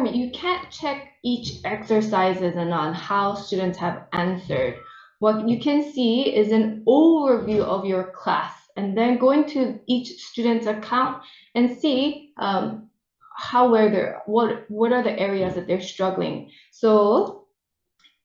platform, you can't check each exercises and on how students have answered. What you can see is an overview of your class, and then go into each student's account and see what are the areas that they're struggling. So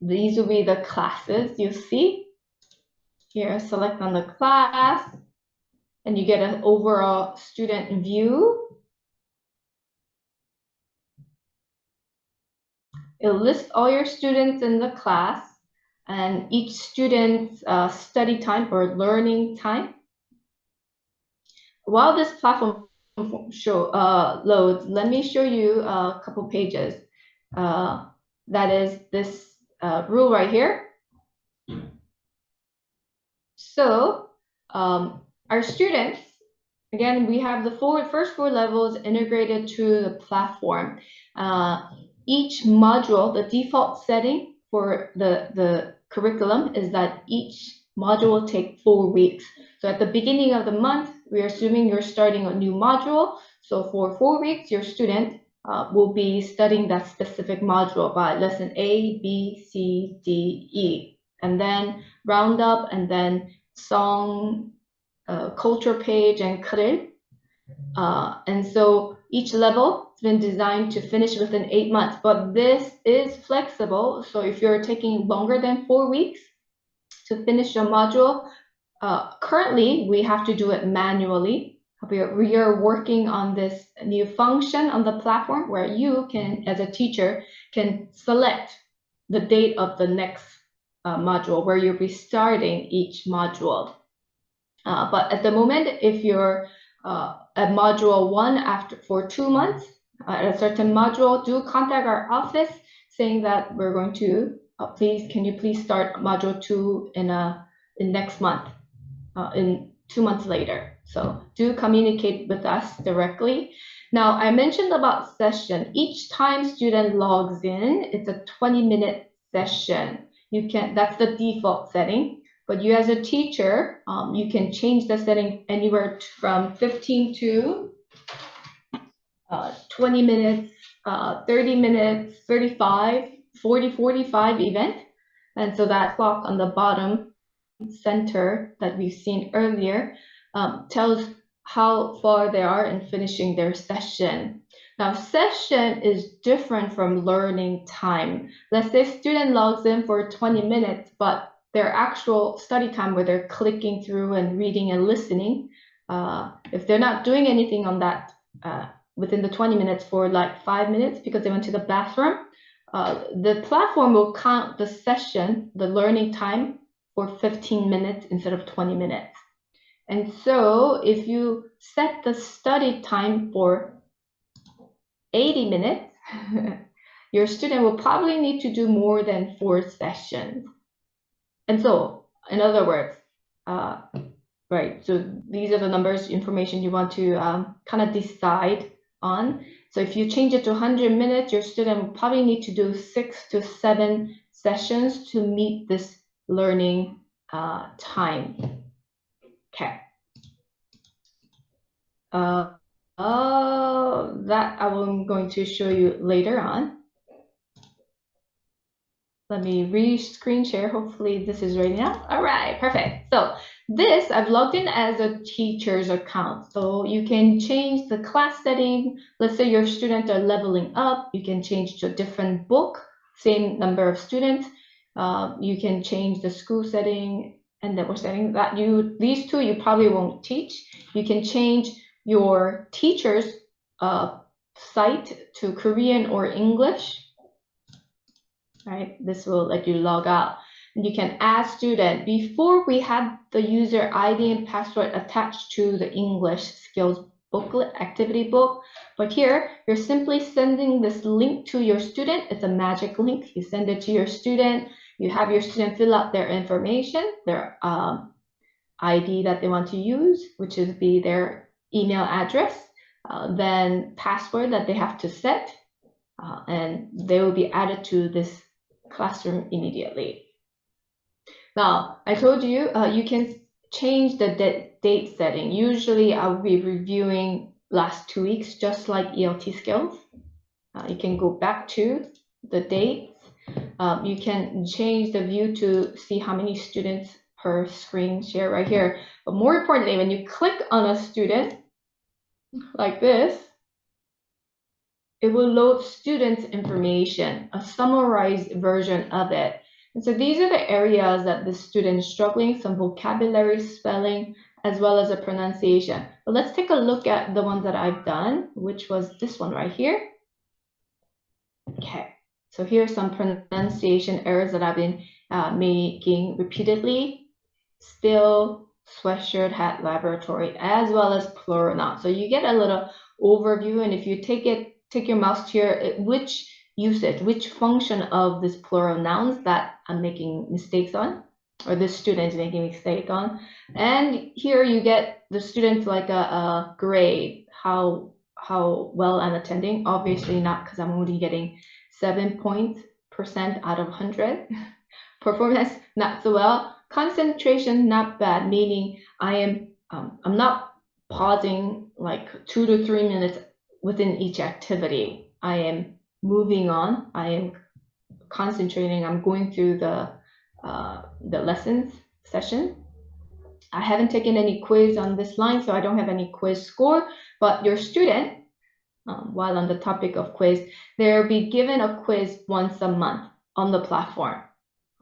these will be the classes you see here. Select on the class, and you get an overall student view. It'll list all your students in the class and each student's study time or learning time. While this platform loads, let me show you a couple pages. That is this rule right here. So our students, again, we have the first four levels integrated to the platform. Each module, the default setting for the curriculum is that each module will take 4 weeks. So at the beginning of the month, we're assuming you're starting a new module. So for 4 weeks, your student will be studying that specific module by lesson A, B, C, D, E, and then roundup, and then song, culture page, and karil. And so each level has been designed to finish within 8 months, but this is flexible. So if you're taking longer than 4 weeks to finish your module, currently we have to do it manually. We are working on this new function on the platform where you can, as a teacher, can select the date of the next module where you'll be starting each module. But at the moment, if you're at module 1 for 2 months at a certain module, do contact our office saying that we're going to can you please start module 2 in next month, in 2 months later. So do communicate with us directly. Now, I mentioned about session. Each time student logs in, it's a 20-minute session. That's the default setting. But you as a teacher, you can change the setting anywhere from 15 to 20 minutes, 30 minutes, 35, 40, 45 even. And so that clock on the bottom center that we've seen earlier tells how far they are in finishing their session. Now, session is different from learning time. Let's say student logs in for 20 minutes, but their actual study time where they're clicking through and reading and listening, if they're not doing anything on that within the 20 minutes for like 5 minutes because they went to the bathroom, the platform will count the session, the learning time, for 15 minutes instead of 20 minutes. And so if you set the study time for 80 minutes, your student will probably need to do more than 4 sessions. And so, in other words, right, so these are the numbers, information you want to kind of decide on. So if you change it to 100 minutes, your student will probably need to do 6 to 7 sessions to meet this learning time. Okay. That I'm going to show you later on. Let me screen share. Hopefully this is ready now. All right, perfect. So this, I've logged in as a teacher's account. So you can change the class setting. Let's say your students are leveling up. You can change to a different book, same number of students. You can change the school setting and network setting. These two you probably won't teach. You can change your teacher's site to Korean or English. Right, this will let you log out. And you can add student. Before we had the user ID and password attached to the English skills booklet, activity book. But here, you're simply sending this link to your student. It's a magic link. You send it to your student. You have your student fill out their information, their ID that they want to use, which is their email address, then password that they have to set, and they will be added to this classroom immediately. Now, I told you you can change the date setting. Usually I'll be reviewing last 2 weeks, just like ELT skills. You can go back to the dates. You can change the view to see how many students per screen share right here. But more importantly, when you click on a student like this, it will load students' information, a summarized version of it. And so these are the areas that the student is struggling, some vocabulary, spelling, as well as a pronunciation. But let's take a look at the ones that I've done, which was this one right here. Okay, so here's some pronunciation errors that I've been making repeatedly. Still, sweatshirt, hat, laboratory, as well as plural noun. So you get a little overview, and if you take your mouse to which usage, which function of this plural nouns that I'm making mistakes on, or this student is making mistake on. And here you get the students like a grade, how well I'm attending. Obviously not, because I'm only getting 7% out of 100. Performance, not so well. Concentration, not bad, meaning I'm not pausing like 2 to 3 minutes within each activity. I am moving on. I am concentrating. I'm going through the lessons session. I haven't taken any quiz on this line, so I don't have any quiz score, but your student, while on the topic of quiz, they'll be given a quiz once a month on the platform.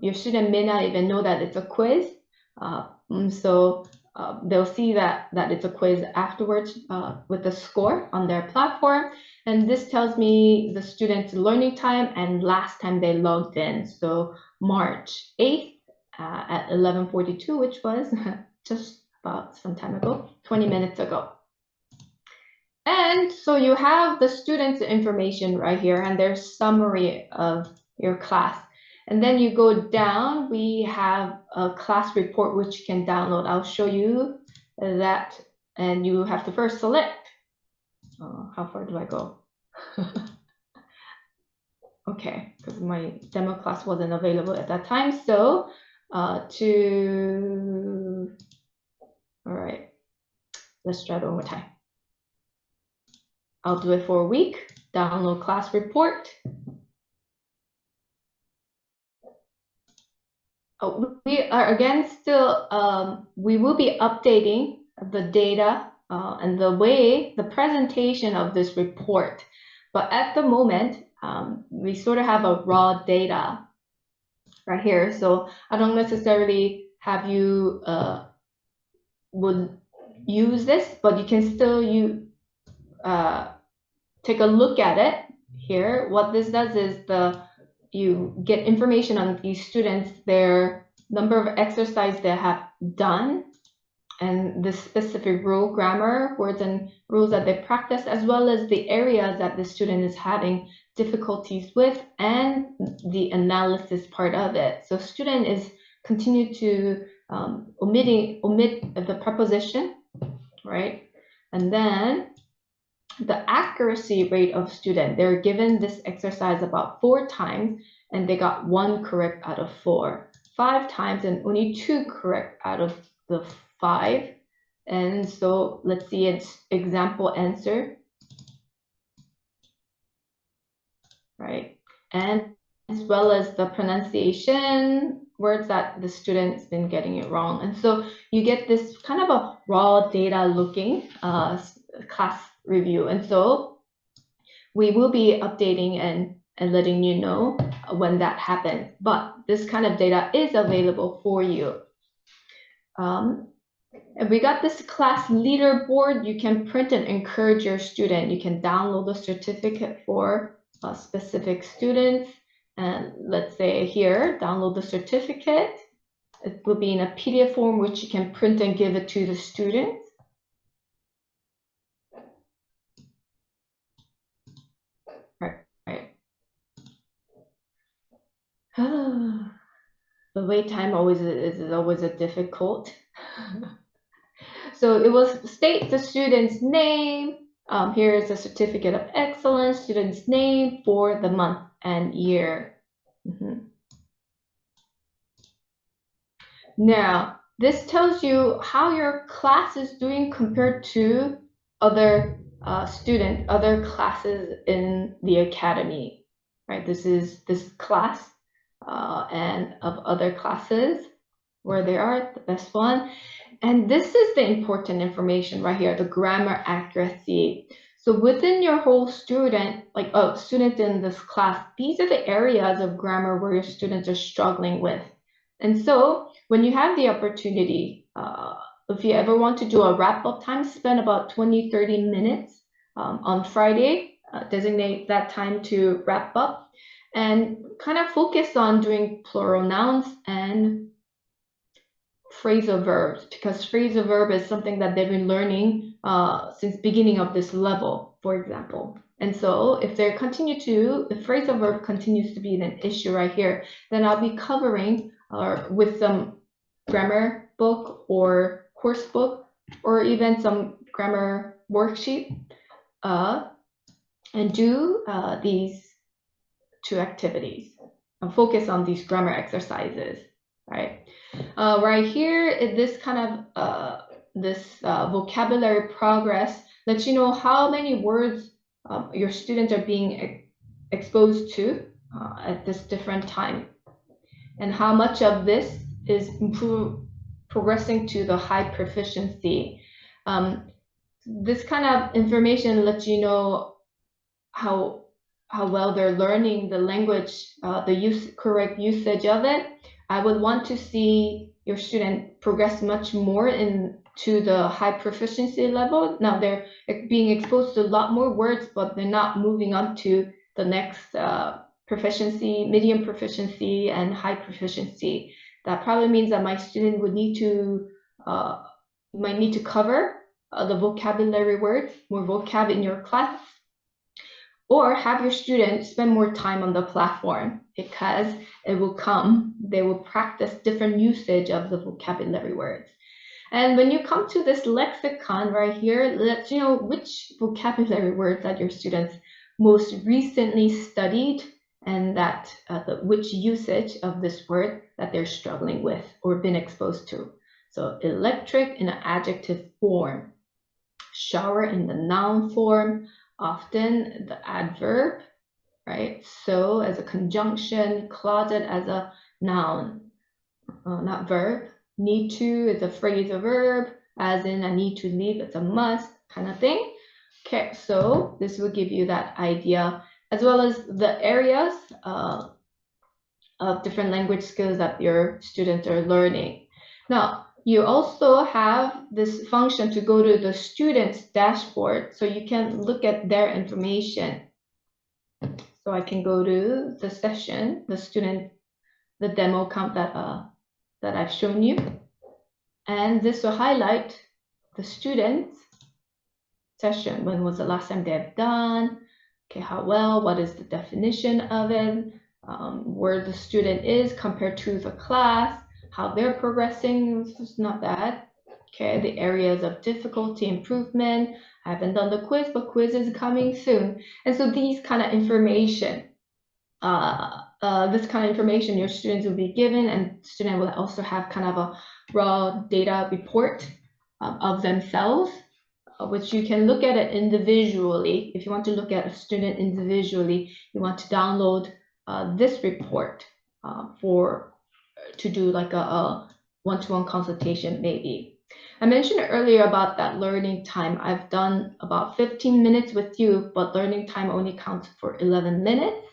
Your student may not even know that it's a quiz, so they'll see that it's a quiz afterwards with the score on their platform. And this tells me the student's learning time and last time they logged in. So March 8th at 11:42, which was just about some time ago, 20 minutes ago. And so you have the students' information right here and their summary of your class. And then you go down, we have a class report which you can download. I'll show you that, and you have to first select. How far do I go? Okay, because my demo class wasn't available at that time. So all right, let's try it one more time. I'll do it for a week. Download class report. We are again still, we will be updating the data and the presentation of this report. But at the moment, we sort of have a raw data right here. So I don't necessarily have you would use this, but you can still take a look at it here. What this does is you get information on these students, their number of exercises they have done, and the specific rule, grammar, words and rules that they practice, as well as the areas that the student is having difficulties with, and the analysis part of it. So student is continue to omit the preposition, right? And then the accuracy rate of student, they're given this exercise about 4 times and they got 1 correct out of 4. 5 times and only 2 correct out of the 5. And so let's see its example answer, right? And as well as the pronunciation, words that the student's been getting it wrong. And so you get this kind of a raw data looking class review. And so we will be updating and letting you know when that happens. But this kind of data is available for you. And we got this class leaderboard. You can print and encourage your student. You can download the certificate for specific students. And let's say here, download the certificate. It will be in a PDF form, which you can print and give it to the students. Right. The wait time is always a difficult. So it will state the student's name. Here is a certificate of excellence, student's name for the month and year. Now, this tells you how your class is doing compared to other other classes in the academy, right? This is this class and of other classes where they are, the best one. And this is the important information right here, the grammar accuracy. So within your whole student, like a student in this class, these are the areas of grammar where your students are struggling with. And so when you have the opportunity, if you ever want to do a wrap-up time, spend about 20, 30 minutes on Friday, designate that time to wrap up and kind of focus on doing plural nouns and phrasal verbs, because phrasal verb is something that they've been learning since beginning of this level, for example. And so if phrasal verb continues to be an issue right here, then I'll be covering with some grammar book or course book or even some grammar worksheet and do these two activities and focus on these grammar exercises, right? Right here, this kind of vocabulary progress lets you know how many words your students are being exposed to at this different time, and how much of this is progressing to the high proficiency. This kind of information lets you know how well they're learning the language, the correct usage of it. I would want to see your student progress much more into the high proficiency level. Now they're being exposed to a lot more words, but they're not moving on to the next proficiency, medium proficiency, and high proficiency. That probably means that my student would might need to cover the vocabulary words, more vocab in your class, or have your students spend more time on the platform, because they will practice different usage of the vocabulary words. And when you come to this lexicon right here, it lets you know which vocabulary words that your students most recently studied and that which usage of this word that they're struggling with or been exposed to. So electric in an adjective form, shower in the noun form, often the adverb, right? So as a conjunction, closet as a noun, not verb. Need to is a phrasal verb, as in I need to leave, it's a must kind of thing. Okay, so this will give you that idea, as well as the areas of different language skills that your students are learning. Now, you also have this function to go to the student's dashboard, so you can look at their information. So I can go to the session, the demo count that I've shown you, and this will highlight the student's session. When was the last time they've done? Okay, how well? What is the definition of it? Where the student is compared to the class, how they're progressing. This is not bad. Okay, the areas of difficulty, improvement. I haven't done the quiz, but quiz is coming soon. And so these kind of information, your students will be given, and student will also have kind of a raw data report of themselves, which you can look at it individually. If you want to look at a student individually, you want to download this report to do like a one-to-one consultation maybe. I mentioned earlier about that learning time. I've done about 15 minutes with you, but learning time only counts for 11 minutes.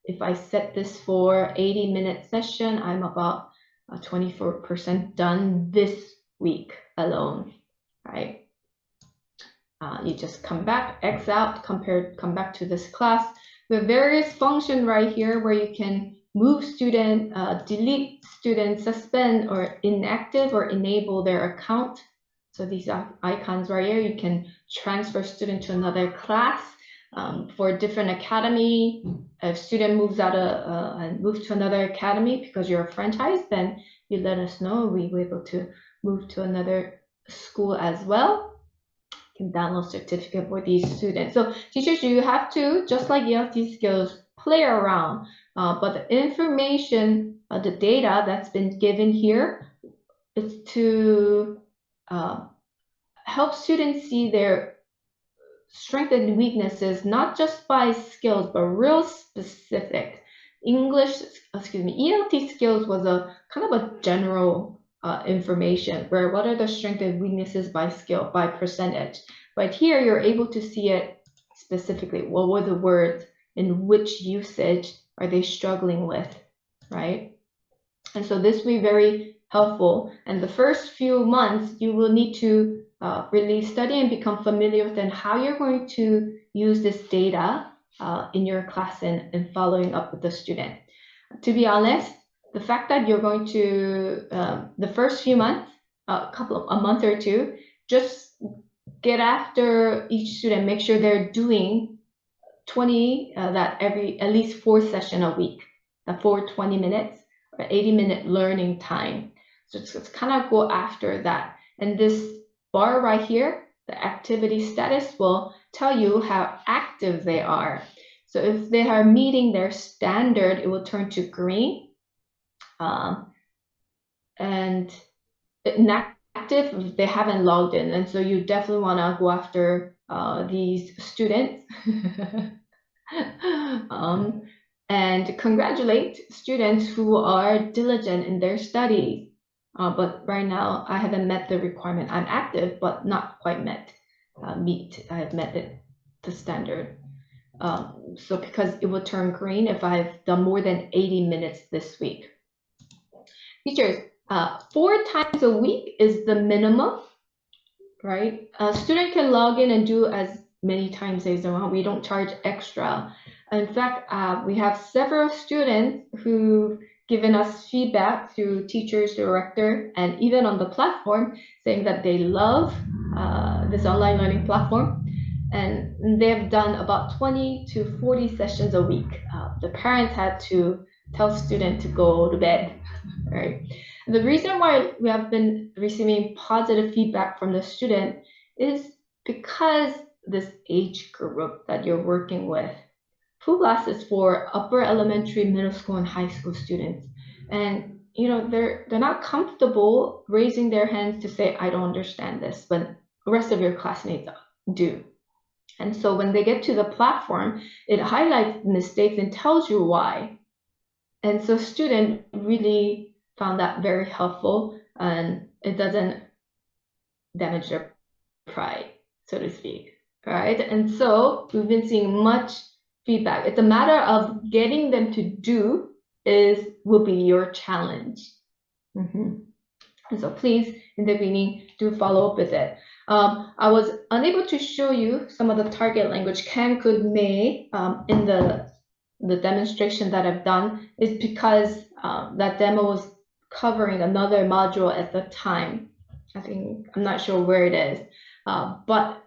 If I set this for 80-minute session, I'm about 24% done this week alone, right? You just come back, X out, come back to this class. We have various functions right here where you can move student, delete student, suspend or inactive or enable their account. So these are icons right here. You can transfer student to another class. For a different academy, if student moves out and moves to another academy because you're a franchise, then you let us know. We were able to move to another school as well. You can download certificate for these students. So teachers, you have to, just like ELT skills, play around. But the information, the data that's been given here is to help students see their strength and weaknesses, not just by skills, but real specific. ELT skills was a kind of a general information where what are the strengths and weaknesses by skill, by percentage. But here you're able to see it specifically. What were the words in which usage are they struggling with, right? And so this will be very helpful. And the first few months, you will need to really study and become familiar with and how you're going to use this data in your class and following up with the student. To be honest, the fact that you're going to, the first few months, a month or two, just get after each student, make sure they're doing 20, at least 4 sessions a week, for 20 minutes or 80-minute learning time. So just kind of go after that. And this bar right here, the activity status, will tell you how active they are. So if they are meeting their standard, it will turn to green. And inactive if they haven't logged in. And so you definitely want to go after these students and congratulate students who are diligent in their studies. But right now, I haven't met the requirement. I'm active, but not quite met. I have met the standard. So because it will turn green if I've done more than 80 minutes this week. Teachers, 4 times a week is the minimum, right? A student can log in and do as many times as they want. We don't charge extra. In fact, we have several students who've given us feedback through teachers, director, and even on the platform, saying that they love this online learning platform. And they've done about 20 to 40 sessions a week. The parents had to tell students to go to bed, right? The reason why we have been receiving positive feedback from the student is because this age group that you're working with. Full Blast is for upper elementary, middle school, and high school students. And you know, they're not comfortable raising their hands to say, I don't understand this, but the rest of your classmates do. And so when they get to the platform, it highlights mistakes and tells you why. And so students really found that very helpful, and it doesn't damage their pride, so to speak, right? And so we've been seeing much feedback. It's a matter of getting them to do will be your challenge. And so please, in the beginning, do follow up with it. I was unable to show you some of the target language can, could, may in the demonstration that I've done is because that demo was covering another module at the time. I'm not sure where it is, but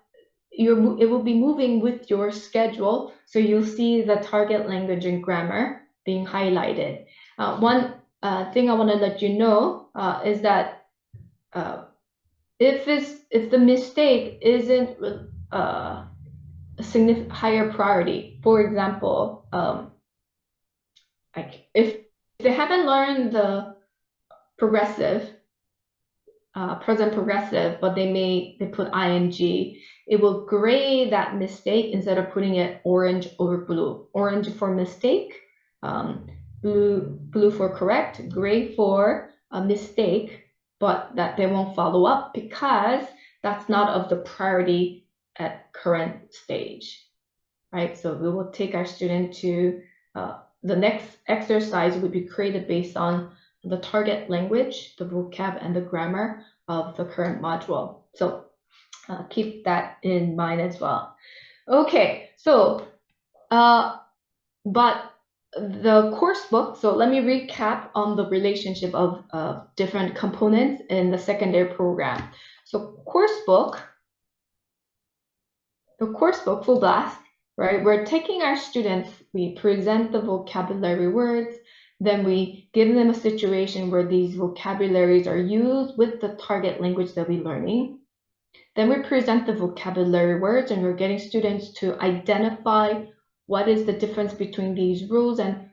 it will be moving with your schedule. So you'll see the target language and grammar being highlighted. One thing I want to let you know is that if the mistake isn't a significant higher priority, for example, like if they haven't learned the progressive, present progressive, but they put ing, it will grade that mistake instead of putting it orange over blue. Orange for mistake, blue for correct, gray for a mistake, but that they won't follow up because that's not of the priority at current stage, right? So we will take our student to the next exercise would be created based on the target language, the vocab, and the grammar of the current module. So keep that in mind as well. Okay, so but the course book, so let me recap on the relationship of different components in the secondary program. So the course book, Full Blast, right? We're taking our students, we present the vocabulary words, then we give them a situation where these vocabularies are used with the target language that we're learning. Then we present the vocabulary words and we're getting students to identify what is the difference between these rules and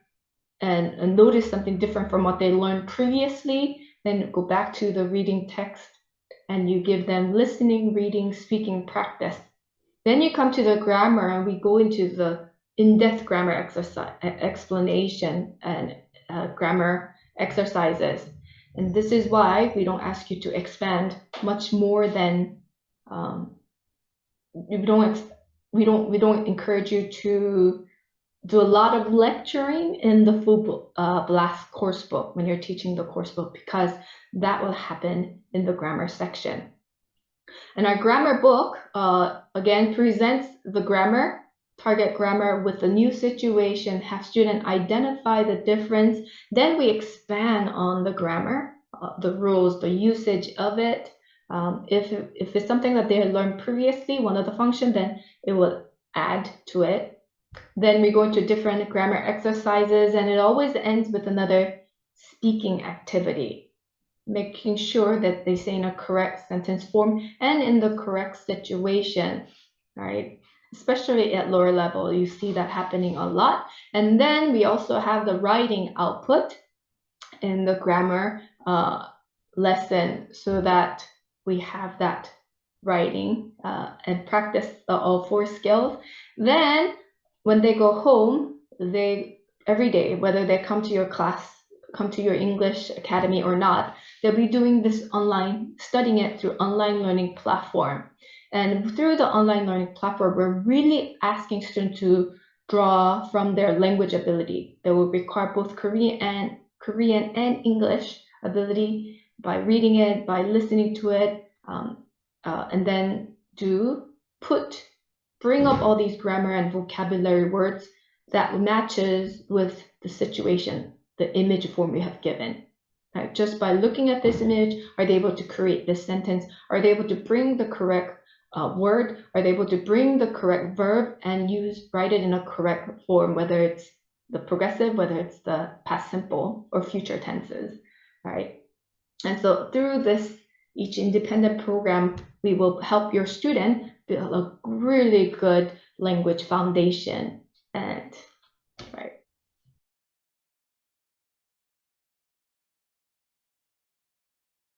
notice something different from what they learned previously. Then go back to the reading text and you give them listening, reading, speaking practice. Then you come to the grammar, and we go into the in-depth grammar exercise explanation and grammar exercises. And this is why we don't ask you to expand much more than we don't encourage you to do a lot of lecturing in the full blast course book when you're teaching the course book, because that will happen in the grammar section. And our grammar book, again, presents the grammar, target grammar with the new situation, have student identify the difference. Then we expand on the grammar, the rules, the usage of it. If it's something that they had learned previously, one of the functions, then it will add to it. Then we go into different grammar exercises, and it always ends with another speaking activity, making sure that they say in a correct sentence form and in the correct situation, right? Especially at lower level, you see that happening a lot. And then we also have the writing output in the grammar lesson, so that we have that writing and practice all 4 skills. Then when they go home, every day, whether they come to your class, come to your English Academy or not, they'll be doing this online, studying it through online learning platform. And through the online learning platform, we're really asking students to draw from their language ability. They will require both Korean and English ability by reading it, by listening to it, and then bring up all these grammar and vocabulary words that matches with the situation, the image form we have given. Right? Just by looking at this image, are they able to create this sentence? Are they able to bring the correct word? Are they able to bring the correct verb and write it in a correct form, whether it's the progressive, whether it's the past simple or future tenses, right? And so through this, each independent program, we will help your student build a really good language foundation. And